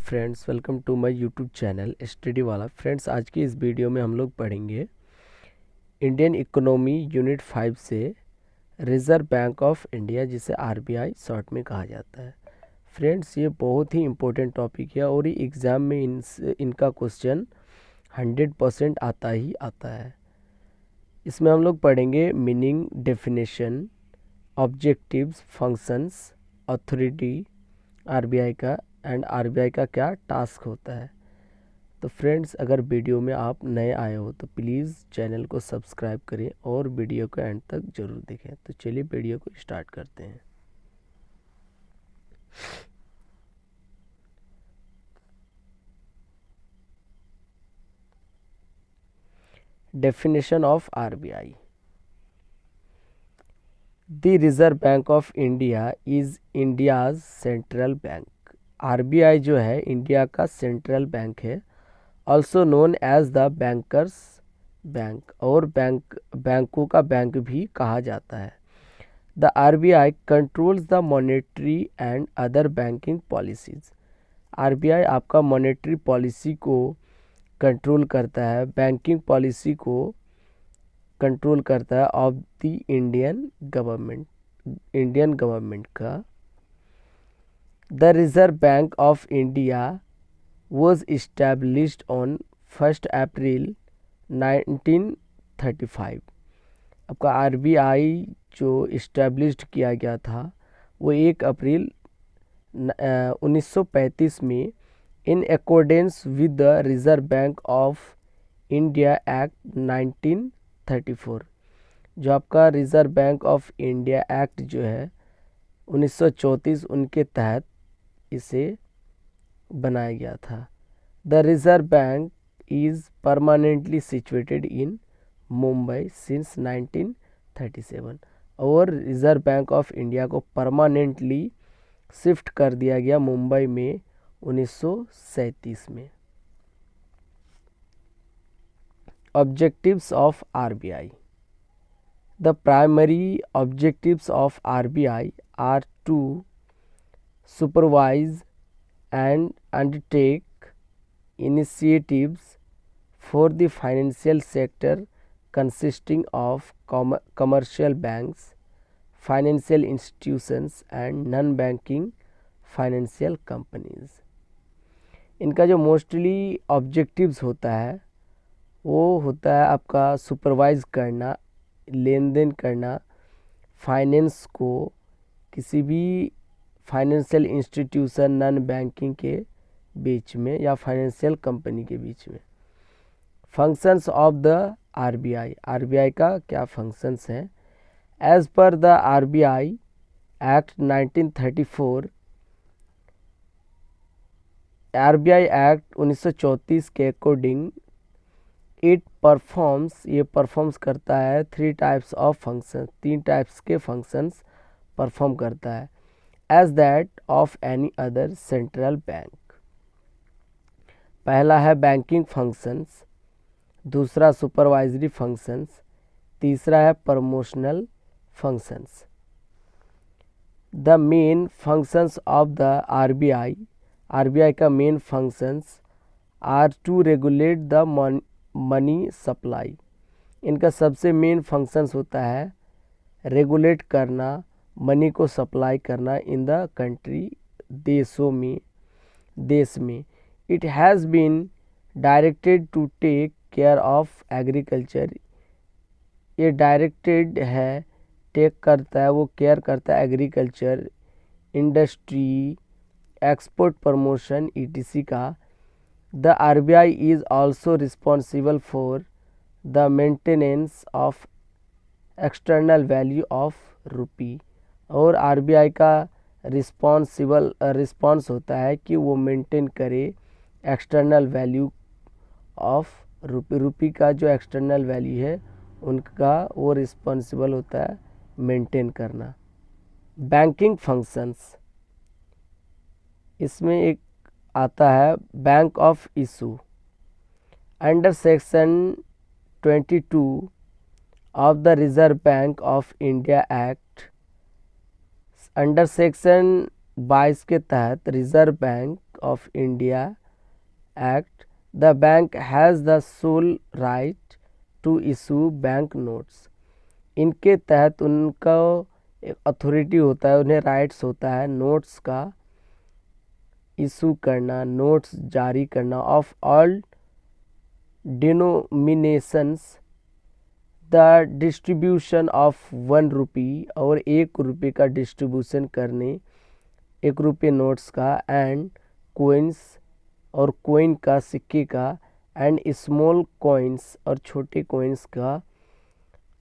Friends, welcome to my YouTube channel study वाला। Friends, आज की इस वीडियो में हम लोग पढ़ेंगे इंडियन इकोनॉमी यूनिट 5 से रिज़र्व बैंक ऑफ इंडिया, जिसे आरबीआई शॉर्ट में कहा जाता है। फ्रेंड्स, ये बहुत ही इम्पोर्टेंट टॉपिक है और ये एग्ज़ाम में इनका क्वेश्चन 100% आता ही आता है। इसमें हम लोग पढ़ेंगे meaning, definition, objectives, functions, authority RBI का एंड आरबीआई का क्या टास्क होता है। तो फ्रेंड्स, अगर वीडियो में आप नए आए हो तो प्लीज़ चैनल को सब्सक्राइब करें और वीडियो को एंड तक ज़रूर देखें। तो चलिए वीडियो को स्टार्ट करते हैं। Definition of RBI. The reserve bank of India is India's central bank. RBI जो है इंडिया का सेंट्रल बैंक है, also known as the bankers bank, और बैंकों का बैंक भी कहा जाता है। The RBI controls the monetary and other banking policies. RBI आपका मॉनेटरी पॉलिसी को कंट्रोल करता है, बैंकिंग पॉलिसी को कंट्रोल करता है ऑफ द इंडियन गवर्नमेंट का। The reserve bank of India was established on 1 April 1935। आपका आरबीआई जो इस्टेब्लिश्ड किया गया था वो 1 अप्रैल 1935 में in accordance with the reserve bank of India act 1934। जो आपका reserve bank of India act जो है 1934 उनके तहत इसे बनाया गया था। The reserve bank is permanently situated in Mumbai since 1937। और रिजर्व बैंक ऑफ इंडिया को परमानेंटली शिफ्ट कर दिया गया मुंबई में 1937 में। Objectives of RBI. The primary objectives of RBI are to supervise and undertake initiatives for the financial sector consisting of commercial banks, financial institutions and non-banking financial companies। इनका जो mostly objectives होता है वो होता है आपका सुपरवाइज करना, लेन then करना, फाइनेंस को किसी भी फाइनेंशियल इंस्टीट्यूशन नॉन बैंकिंग के बीच में या फाइनेंशियल कंपनी के बीच में। Functions of the RBI. RBI का क्या फंक्शंस हैं? As per the RBI act 1934, RBI act 1934 के अकॉर्डिंग इट परफॉर्म्स, ये परफॉर्म्स करता है 3 टाइप्स ऑफ फंक्शन, 3 टाइप्स के फंक्शंस परफॉर्म करता है as that of any other central bank. पहला है बैंकिंग फंक्शंस, दूसरा सुपरवाइजरी फंक्शंस, तीसरा है promotional functions. The main functions of the RBI. RBI का main functions are to regulate the money supply. इनका सबसे मेन फंक्शंस होता है रेगुलेट करना, मनी को सप्लाई करना इन द कंट्री, देश में। It has been directed to take care of agriculture. ये डायरेक्टेड है, टेक करता है, वो केयर करता है agriculture, industry, export promotion etc का। The RBI is also responsible for the maintenance of external value of rupee. और आरबीआई का रिस्पॉन्स होता है कि वो मेंटेन करे एक्सटर्नल वैल्यू ऑफ रुपी। रुपी का जो एक्सटर्नल वैल्यू है उनका वो रिस्पॉन्सिबल होता है मेंटेन करना। बैंकिंग फंक्शंस, इसमें एक आता है bank of issue. Under section 22 of the reserve bank of India act, under section 22 के तहत reserve bank of India Act, the bank has the sole right to issue bank notes. इनके तहत उनका एक अथॉरिटी होता है, उन्हें राइट्स होता है नोट्स का इशू करना, नोट्स जारी करना of all denominations, the distribution of 1 रुपी और 1 रुपये का डिस्ट्रीब्यूशन करने 1 रुपये नोट्स का, एंड कोइंस और कोइन का सिक्के का, एंड स्मॉल कॉइन्स और छोटे कॉइन्स का,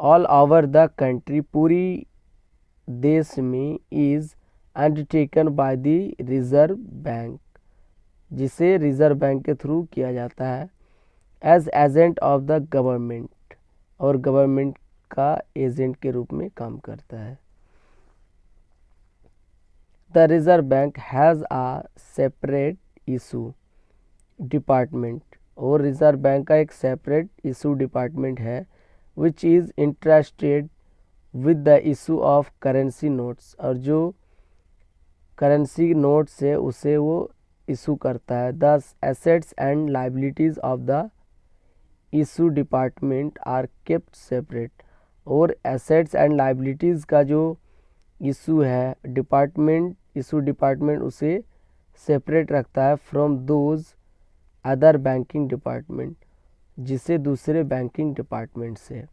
ऑल ओवर द कंट्री पूरी देश में, is undertaken by the reserve bank, जिसे रिजर्व बैंक के थ्रू किया जाता है, as agent of the government, और गवर्नमेंट का एजेंट के रूप में काम करता है। The reserve bank has a separate issue department, और रिजर्व बैंक का एक सेपरेट इशू डिपार्टमेंट है which is interested with the issue of currency notes, और जो करेंसी नोट्स है उसे वो इशू करता है। The assets and liabilities of the issue department are kept separate, और एसेट्स एंड लाइबिलिटीज़ का जो इशू है इशू डिपार्टमेंट उसे सेपरेट रखता है from those other banking department, जिसे दूसरे बैंकिंग डिपार्टमेंट से।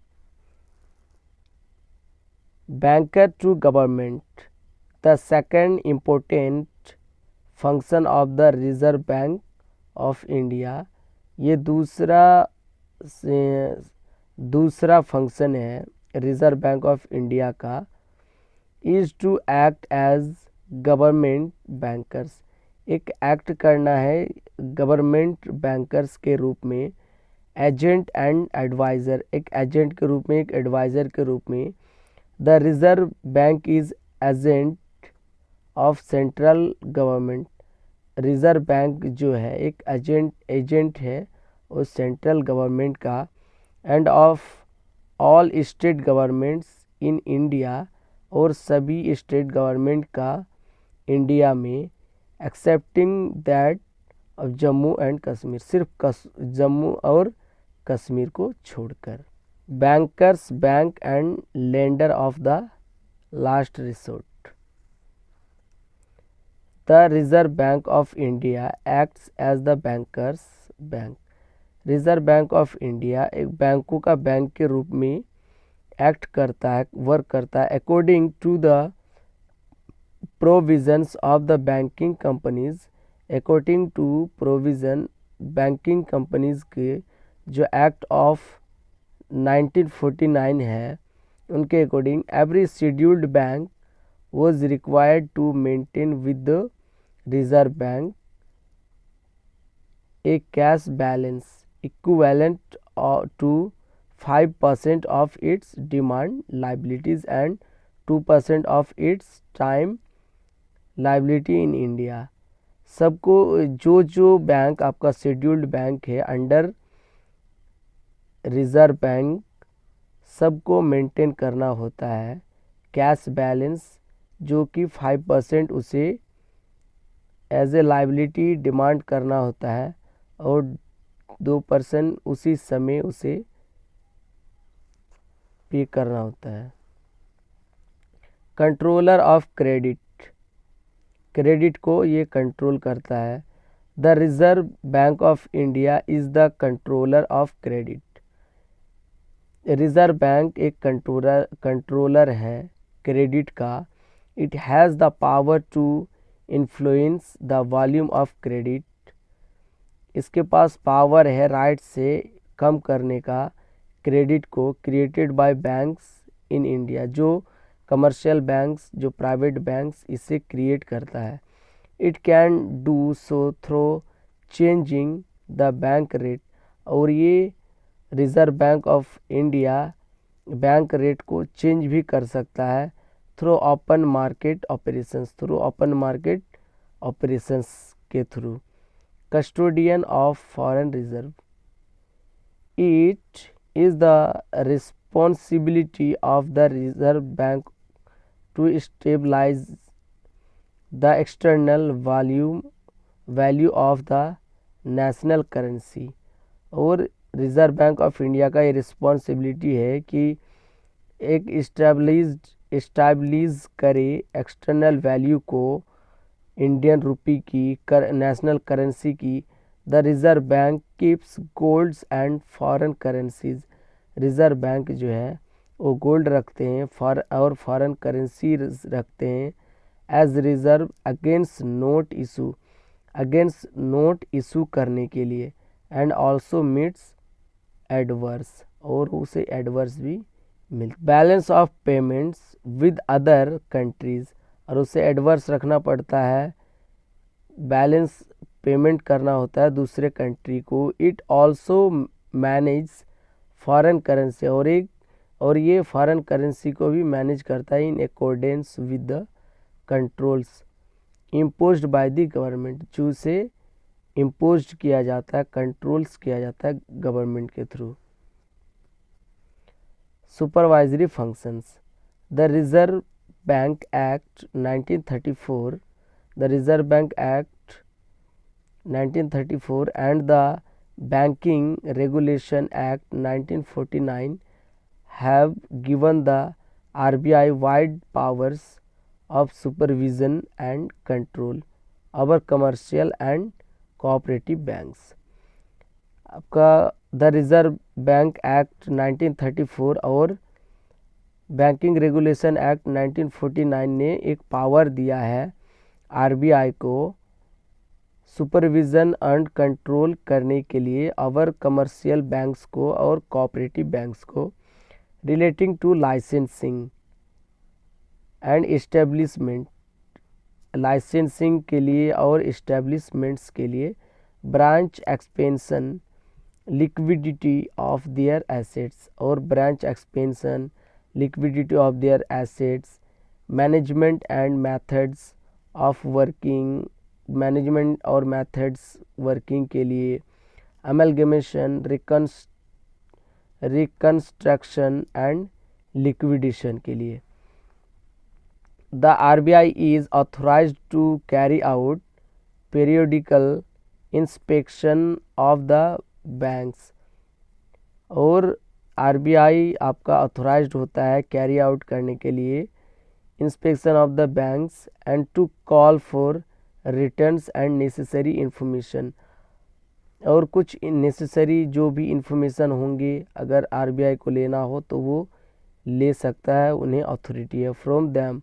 Banker to government, the second important function of the reserve bank of India, ये दूसरा फंक्शन है रिजर्व बैंक ऑफ इंडिया का, is to act as government bankers, एक act करना है गवर्नमेंट बैंकर्स के रूप में, एजेंट एंड एडवाइज़र, एक एजेंट के रूप में, एक एडवाइज़र के रूप में। The reserve bank is agent of central government, reserve bank जो है एक एजेंट है उस सेंट्रल गवर्नमेंट का, and of all state governments in India, और सभी स्टेट गवर्नमेंट का इंडिया में, excepting that of Jammu and Kashmir, सिर्फ जम्मू और कश्मीर को छोड़कर। Bankers bank and lender of the last resort, the reserve bank of India acts as the bankers bank, reserve bank of India एक बैंकों का बैंक के रूप में एक्ट करता है, वर्क करता है, according to the provisions of the banking companies, according to provision banking companies के जो एक्ट ऑफ 1949 है उनके according, every scheduled bank was required to maintain with the reserve bank a cash balance equivalent to 5% of its demand liabilities and 2% of its time liability in India। सबको जो bank आपका scheduled bank है under reserve bank, सबको maintain करना होता है cash balance, जो कि 5% उसे एज ए लाइबिलिटी डिमांड करना होता है, और 2% उसी समय उसे पे करना होता है। कंट्रोलर ऑफ क्रेडिट, क्रेडिट को ये कंट्रोल करता है। The reserve bank of India is the controller of credit, reserve bank एक कंट्रोलर है क्रेडिट का। It has the power to influence the volume of credit, इसके पास पावर है राइट से कम करने का क्रेडिट को, created by banks in India, जो कमर्शियल बैंक्स, जो प्राइवेट बैंक्स इसे क्रिएट करता है। It can do so through changing the bank rate, और ये Reserve bank of India bank rate को चेंज भी कर सकता है through open market operations, through open market operations के through. Custodian of foreign reserve, it is the responsibility of the reserve Bank to stabilise the external volume value of the national currency. और reserve bank of India का ये responsibility है कि एक establish करे external value को Indian rupee की national currency की। The reserve bank keeps golds and foreign currencies. Reserve bank जो है वो गोल्ड रखते हैं और फॉरेन करेंसी रखते हैं as reserve against note issue करने के लिए। एंड ऑल्सो मीट्स एडवर्स, और उसे एडवर्स भी मिलता। Balance of payments with other countries, और उसे एडवर्स रखना पड़ता है, बैलेंस पेमेंट करना होता है दूसरे कंट्री को। It also manage foreign currency, और ये फॉरेन करेंसी को भी मैनेज करता है इन accordance with the controls imposed by the government, जो से इम्पोज किया जाता है, कंट्रोल्स किया जाता है गवर्नमेंट के through. Supervisory functions. The reserve bank act 1934, the Reserve Bank Act 1934 and the Banking Regulation Act 1949 have given the RBI wide powers of supervision and control over commercial and cooperative banks। आपका the reserve bank act 1934 और banking regulation act 1949 ने एक power दिया है RBI को supervision and control करने के लिए और कमर्शियल बैंक्स को और कोऑपरेटिव बैंक्स को relating to licensing and establishment, licensing के लिए और इस्टेब्लिशमेंट्स के लिए, branch expansion, liquidity of their assets और branch expansion, liquidity of their assets, management and methods of working, management और मेथड्स वर्किंग के लिए, अमलगमेशन, रिकंस्ट्रक्शन एंड लिक्विडेशन के लिए। The RBI is authorised to carry out periodical inspection of the banks, और RBI आपका authorised होता है carry out करने के लिए inspection of the banks and to call for returns and necessary information, और कुछ नेसेसरी जो भी इंफॉर्मेशन होंगे अगर आरबीआई को लेना हो तो वो ले सकता है, उन्हें अथॉरिटी है फ्रॉम दैम,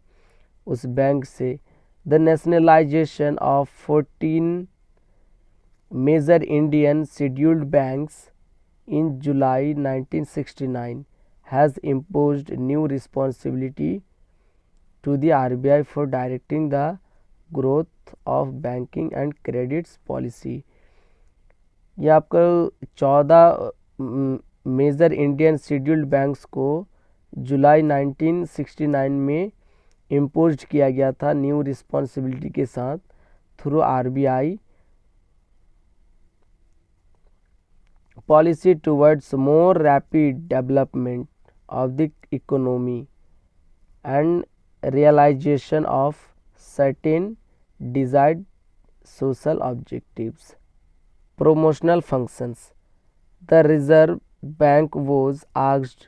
उस बैंक से। The nationalisation of 14 major Indian scheduled banks in July 1969 has imposed new responsibility to the RBI for directing the growth of banking and credits policy। यह आपका 14 मेजर इंडियन शेड्यूल्ड बैंक्स को जुलाई 1969 में impose किया गया था new responsibility के साथ through RBI. Policy towards more rapid development of the economy and realization of certain desired social objectives। Promotional functions। The Reserve Bank was asked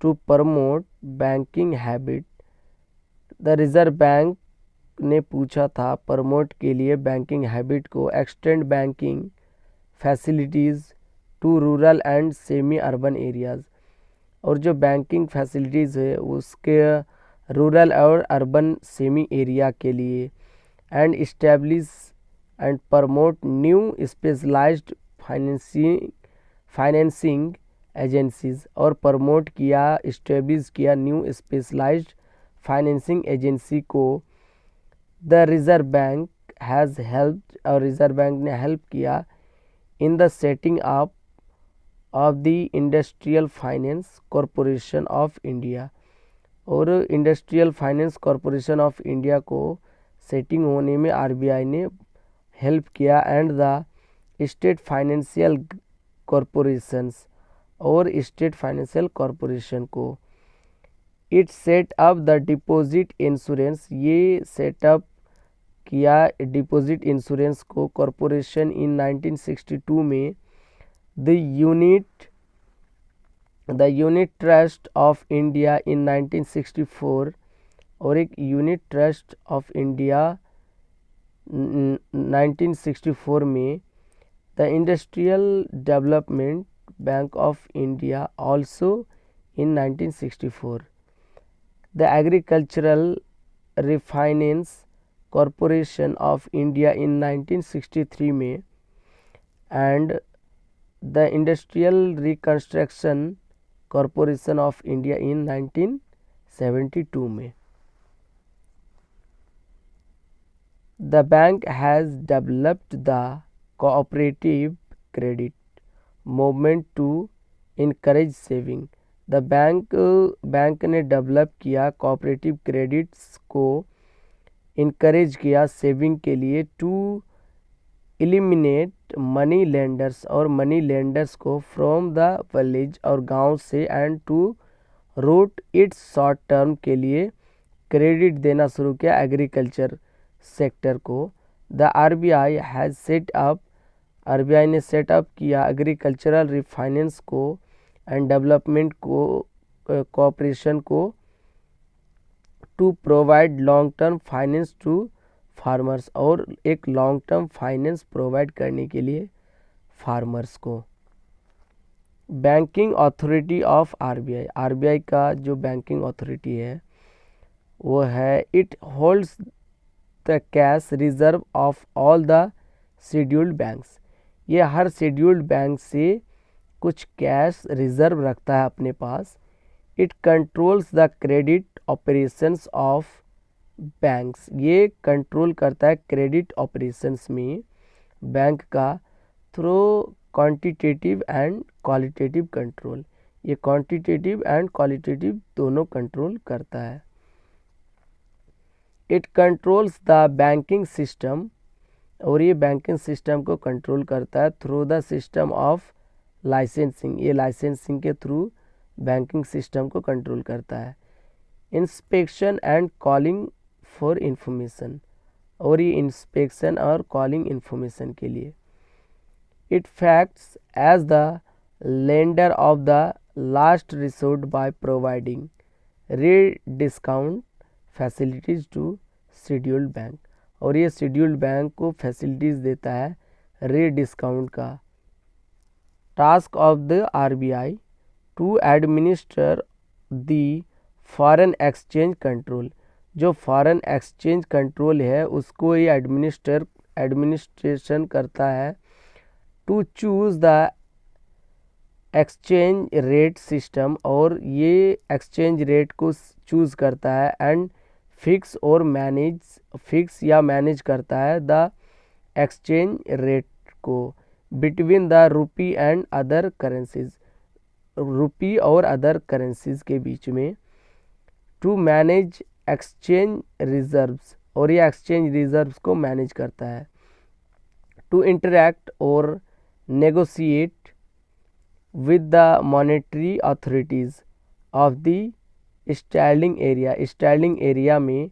to promote banking habit। The Reserve Bank ने पूछा था promote के लिए banking habit को, extend banking facilities to rural and semi urban areas, और जो banking facilities है उसके रूरल और अर्बन सेमी एरिया के लिए। And establish and promote new specialised financing agencies, और प्रमोट किया, इस्टेब्लिश किया न्यू स्पेशलाइज्ड फाइनेंसिंग एजेंसी को। The reserve Bank has helped, और रिज़र्व बैंक ने हेल्प किया in the setting up of the Industrial Finance Corporation of India, और Industrial Finance Corporation of India को setting होने में आरबीआई ने हेल्प किया। And the state financial corporations, और स्टेट फाइनेंशियल कॉरपोरेशन को। It set up the deposit insurance, ये setup किया डिपॉजिट इंश्योरेंस को कॉरपोरेशन इन 1962 में the unit trust of India in 1964 और एक यूनिट ट्रस्ट ऑफ इंडिया 1964 में the industrial development bank of India also in 1964 the agricultural refinance corporation of India in 1963 में and the industrial reconstruction corporation of India in 1972 में. The bank has developed the cooperative credit movement to encourage saving. The bank ने develop किया cooperative credits को encourage किया saving के लिए to eliminate money lenders और money lenders को from the village और गांव से and to route its short term के लिए क्रेडिट देना शुरू किया एग्रीकल्चर सेक्टर को. The RBI has set up RBI ने सेटअप किया एग्रीकल्चरल रिफाइनेंस को एंड डेवलपमेंट को कॉरपोरेशन को to provide long term finance to farmers और एक लॉन्ग टर्म फाइनेंस प्रोवाइड करने के लिए फार्मर्स को. Banking authority of RBI RBI का जो बैंकिंग अथॉरिटी है वो है it holds the cash reserve of all the scheduled banks. ये हर शेड्यूल्ड बैंक से कुछ कैश रिजर्व रखता है अपने पास. It controls the credit operations of banks ये कंट्रोल करता है क्रेडिट ऑपरेशंस में बैंक का through quantitative and qualitative control. ये क्वांटिटेटिव एंड क्वालिटेटिव दोनों कंट्रोल करता है. It controls the banking system और ये बैंकिंग सिस्टम को कंट्रोल करता है through the system of licensing. ये लाइसेंसिंग के थ्रू बैंकिंग सिस्टम को कंट्रोल करता है. Inspection and calling for information और ये इंस्पेक्शन और कॉलिंग इंफॉर्मेशन के लिए. It facts as the lender of the last resort by providing rediscount facilities to scheduled bank और ये शेड्यूल्ड बैंक को फैसिलिटीज़ देता है रे डिस्काउंट का. Task of the RBI to administer the foreign exchange control. जो foreign exchange control है उसको ये एडमिनिस्ट्रेशन करता है. To choose the exchange rate system और ये एक्सचेंज रेट को चूज़ करता है एंड फिक्स या मैनेज करता है द एक्सचेंज रेट को between the rupee and other currencies रूपी और अदर करेंसीज के बीच में. टू मैनेज एक्सचेंज रिजर्व्स और ये एक्सचेंज रिजर्व्स को मैनेज करता है. टू इंटरैक्ट और negotiate with the monetary authorities of the standing area में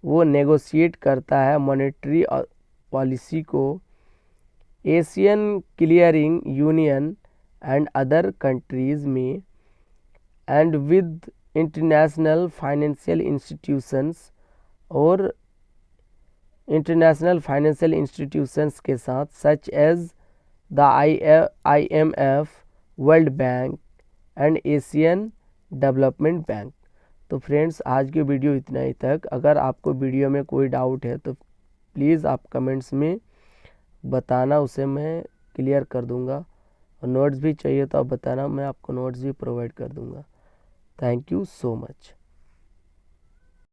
वो नेगोशिएट करता है मॉनेटरी पॉलिसी को. Asian clearing union and other countries में and with international financial institutions और इंटरनेशनल फाइनेंशियल इंस्टीट्यूशंस के साथ such as the IMF, world bank and Asian development bank. तो फ्रेंड्स आज की वीडियो इतना ही तक. अगर आपको वीडियो में कोई डाउट है तो प्लीज़ आप कमेंट्स में बताना, उसे मैं क्लियर कर दूंगा. और नोट्स भी चाहिए तो आप बताना, मैं आपको नोट्स भी प्रोवाइड कर दूंगा. Thank you so much.